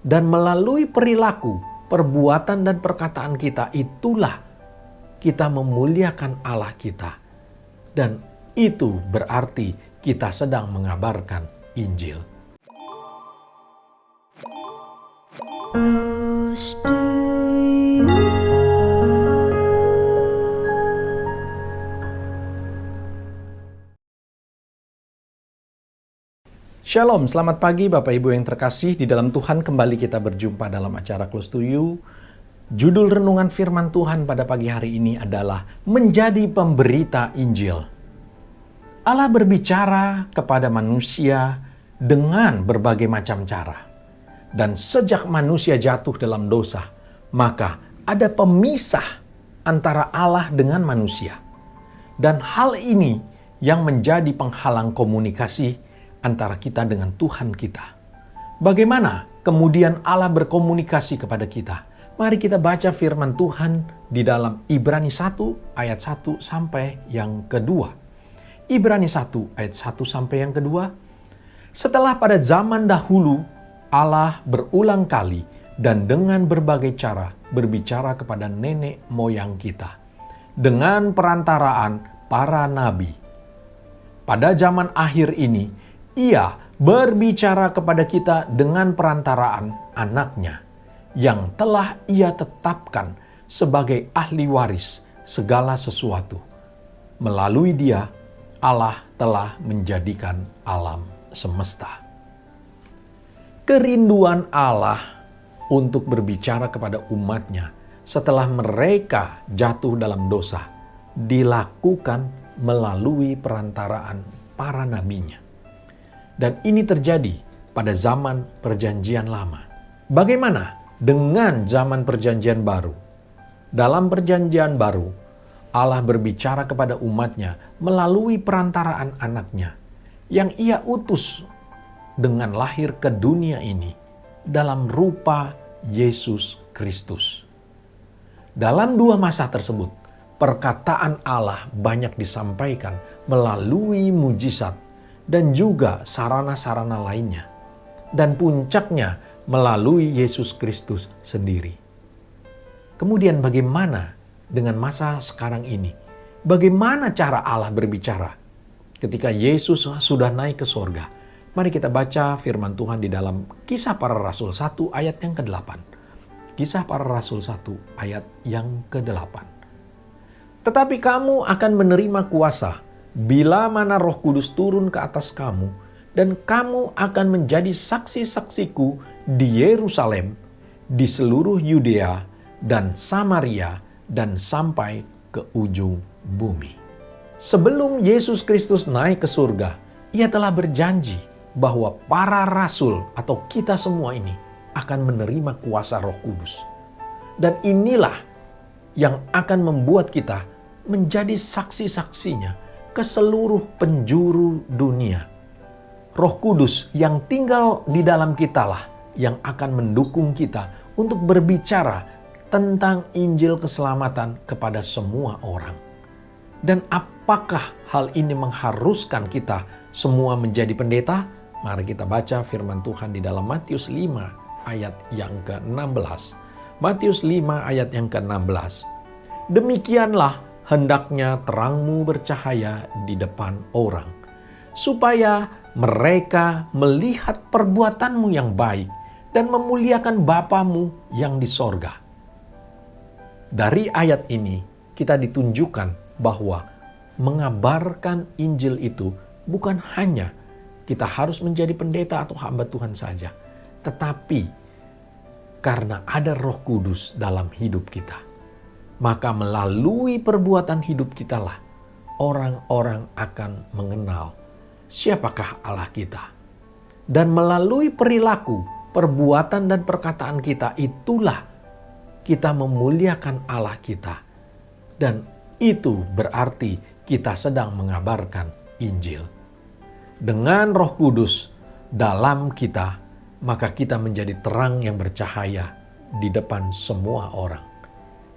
Dan melalui perilaku, perbuatan dan perkataan kita, itulah kita memuliakan Allah kita. Dan itu berarti kita sedang mengabarkan Injil. Shalom, selamat pagi Bapak Ibu yang terkasih di dalam Tuhan. Kembali kita berjumpa dalam acara Close to You. Judul renungan firman Tuhan pada pagi hari ini adalah Menjadi Pemberita Injil. Allah berbicara kepada manusia dengan berbagai macam cara. Dan sejak manusia jatuh dalam dosa, maka ada pemisah antara Allah dengan manusia. Dan hal ini yang menjadi penghalang komunikasi antara kita dengan Tuhan kita. Bagaimana kemudian Allah berkomunikasi kepada kita? Mari kita baca firman Tuhan di dalam Ibrani 1 ayat 1 sampai yang kedua. Ibrani 1 ayat 1 sampai yang kedua. Setelah pada zaman dahulu Allah berulang kali dan dengan berbagai cara berbicara kepada nenek moyang kita dengan perantaraan para nabi. Pada zaman akhir ini Ia berbicara kepada kita dengan perantaraan anaknya yang telah Ia tetapkan sebagai ahli waris segala sesuatu. Melalui Dia, Allah telah menjadikan alam semesta. Kerinduan Allah untuk berbicara kepada umatnya setelah mereka jatuh dalam dosa dilakukan melalui perantaraan para nabinya. Dan ini terjadi pada zaman Perjanjian Lama. Bagaimana dengan zaman Perjanjian Baru? Dalam Perjanjian Baru, Allah berbicara kepada umatnya melalui perantaraan anaknya yang Ia utus dengan lahir ke dunia ini dalam rupa Yesus Kristus. Dalam dua masa tersebut, perkataan Allah banyak disampaikan melalui mujizat dan juga sarana-sarana lainnya. Dan puncaknya melalui Yesus Kristus sendiri. Kemudian bagaimana dengan masa sekarang ini? Bagaimana cara Allah berbicara ketika Yesus sudah naik ke sorga? Mari kita baca firman Tuhan di dalam Kisah Para Rasul 1 ayat yang ke-8. Kisah Para Rasul 1 ayat yang ke-8. Tetapi kamu akan menerima kuasa bila mana Roh Kudus turun ke atas kamu, dan kamu akan menjadi saksi-saksiku di Yerusalem, di seluruh Yudea dan Samaria, dan sampai ke ujung bumi. Sebelum Yesus Kristus naik ke surga, Ia telah berjanji bahwa para rasul atau kita semua ini akan menerima kuasa Roh Kudus. Dan inilah yang akan membuat kita menjadi saksi-saksinya ke seluruh penjuru dunia. Roh Kudus yang tinggal di dalam kitalah yang akan mendukung kita untuk berbicara tentang Injil keselamatan kepada semua orang. Dan apakah hal ini mengharuskan kita semua menjadi pendeta? Mari kita baca firman Tuhan di dalam Matius 5 ayat yang ke-16. Matius 5 ayat yang ke-16. Demikianlah hendaknya terangmu bercahaya di depan orang, supaya mereka melihat perbuatanmu yang baik dan memuliakan Bapamu yang di sorga. Dari ayat ini kita ditunjukkan bahwa mengabarkan Injil itu bukan hanya kita harus menjadi pendeta atau hamba Tuhan saja, tetapi karena ada Roh Kudus dalam hidup kita. Maka melalui perbuatan hidup kitalah orang-orang akan mengenal siapakah Allah kita. Dan melalui perilaku, perbuatan dan perkataan kita, itulah kita memuliakan Allah kita. Dan itu berarti kita sedang mengabarkan Injil. Dengan Roh Kudus dalam kita, maka kita menjadi terang yang bercahaya di depan semua orang.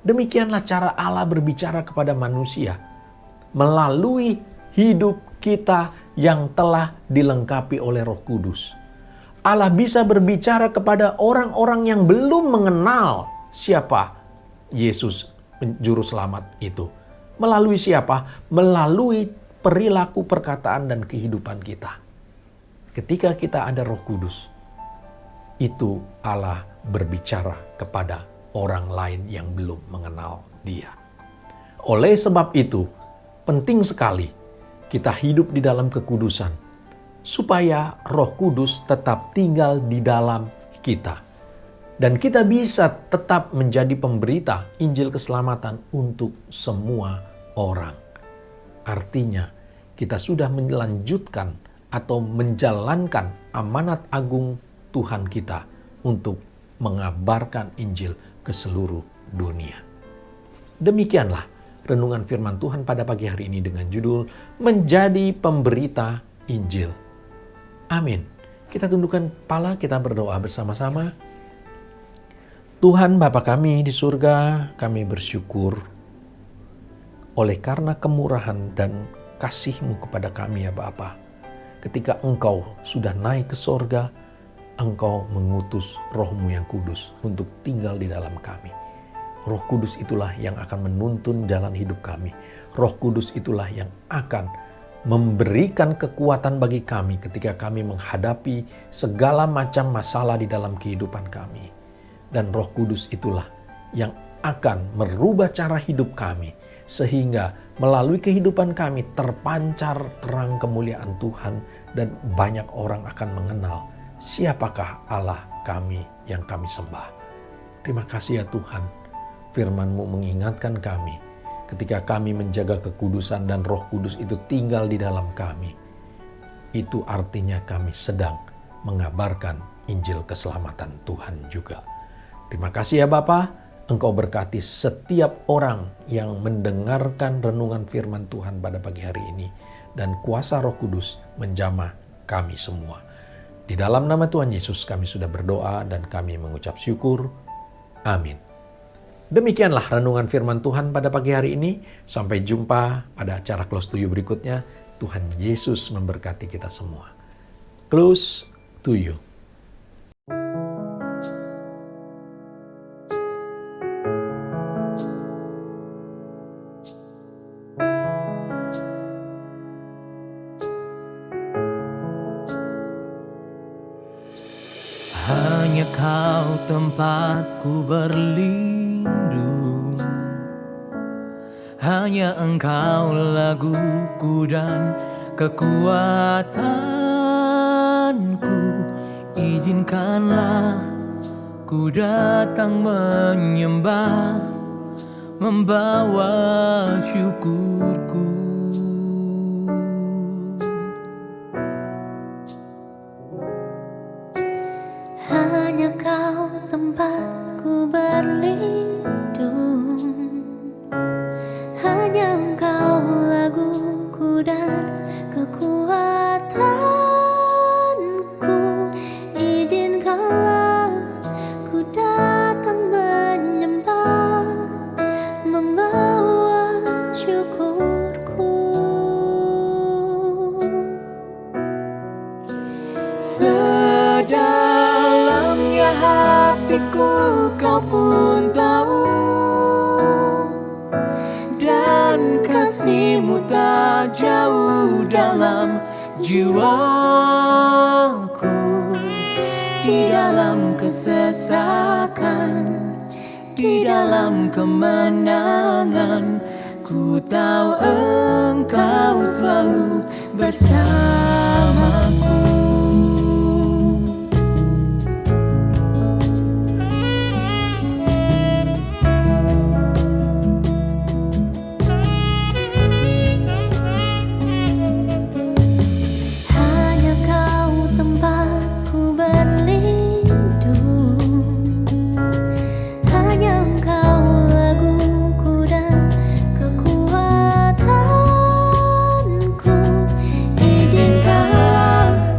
Demikianlah cara Allah berbicara kepada manusia melalui hidup kita yang telah dilengkapi oleh Roh Kudus. Allah bisa berbicara kepada orang-orang yang belum mengenal siapa Yesus Juru Selamat itu. Melalui siapa? Melalui perilaku, perkataan, dan kehidupan kita. Ketika kita ada Roh Kudus, itu Allah berbicara kepada orang lain yang belum mengenal Dia. Oleh sebab itu, penting sekali kita hidup di dalam kekudusan, supaya Roh Kudus tetap tinggal di dalam kita. Dan kita bisa tetap menjadi pemberita Injil keselamatan untuk semua orang. Artinya, kita sudah melanjutkan atau menjalankan amanat agung Tuhan kita untuk mengabarkan Injil ke seluruh dunia. Demikianlah renungan firman Tuhan pada pagi hari ini dengan judul Menjadi Pemberita Injil. Amin. Kita tundukkan kepala, kita berdoa bersama-sama. Tuhan Bapa kami di surga, kami bersyukur oleh karena kemurahan dan kasih-Mu kepada kami ya Bapa. Ketika Engkau sudah naik ke sorga, Engkau mengutus Roh-Mu yang kudus untuk tinggal di dalam kami. Roh Kudus itulah yang akan menuntun jalan hidup kami. Roh Kudus itulah yang akan memberikan kekuatan bagi kami ketika kami menghadapi segala macam masalah di dalam kehidupan kami. Dan Roh Kudus itulah yang akan merubah cara hidup kami, sehingga melalui kehidupan kami terpancar terang kemuliaan Tuhan dan banyak orang akan mengenal siapakah Allah kami yang kami sembah. Terima kasih ya Tuhan, firman-Mu mengingatkan kami ketika kami menjaga kekudusan dan Roh Kudus itu tinggal di dalam kami. Itu artinya kami sedang mengabarkan Injil keselamatan Tuhan juga. Terima kasih ya Bapa, Engkau berkati setiap orang yang mendengarkan renungan firman Tuhan pada pagi hari ini. Dan kuasa Roh Kudus menjamah kami semua. Di dalam nama Tuhan Yesus kami sudah berdoa dan kami mengucap syukur. Amin. Demikianlah renungan firman Tuhan pada pagi hari ini. Sampai jumpa pada acara Close to You berikutnya. Tuhan Yesus memberkati kita semua. Close to You. Hanya Kau tempatku berlindung, hanya Engkau laguku dan kekuatanku. Izinkanlah ku datang menyembah, membawa syukurku. Hanya Kau tempatku berlindung, hanya Engkau laguku dan kekuatanku. Izinkanlah ku datang menyembah, membawa syukurku. Sedalamnya hatiku Kau pun tahu, dan kasih-Mu tak jauh dalam jiwaku. Di dalam kesesakan, di dalam kemenangan, ku tahu Engkau selalu bersamaku. Izinkanlah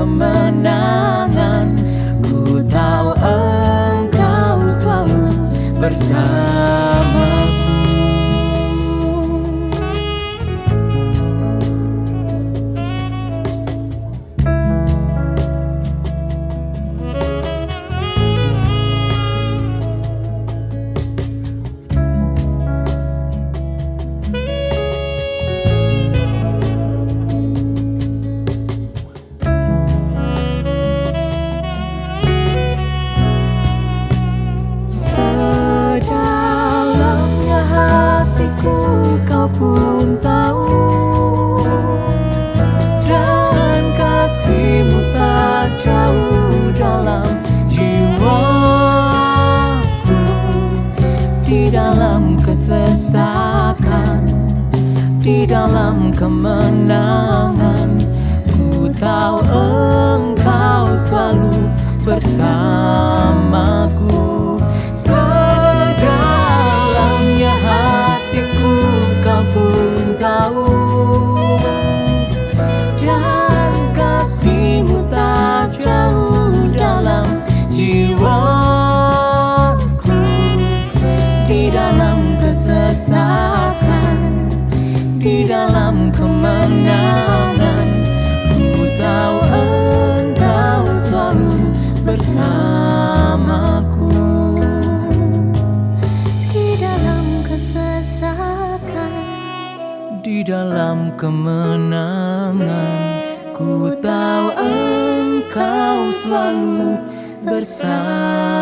kemenangan. Ku tahu Engkau selalu bersamaku. Sedalamnya hatiku kau pun tahu, dan kasih-Mu tak jauh dalam jiwaku. Di dalam kesesakan, di dalam kemenangan, ku tahu Engkau selalu bersamaku. Sedalamnya hatiku kau pun tahu, dan kasih-Mu tak jauh dalam jiwaku. Di dalam kesesakan, di dalam kemenangan, ku tahu Engkau selalu bersamaku. Di dalam kesesakan, Di dalam kemenangan, ku tahu Engkau selalu bersamaku.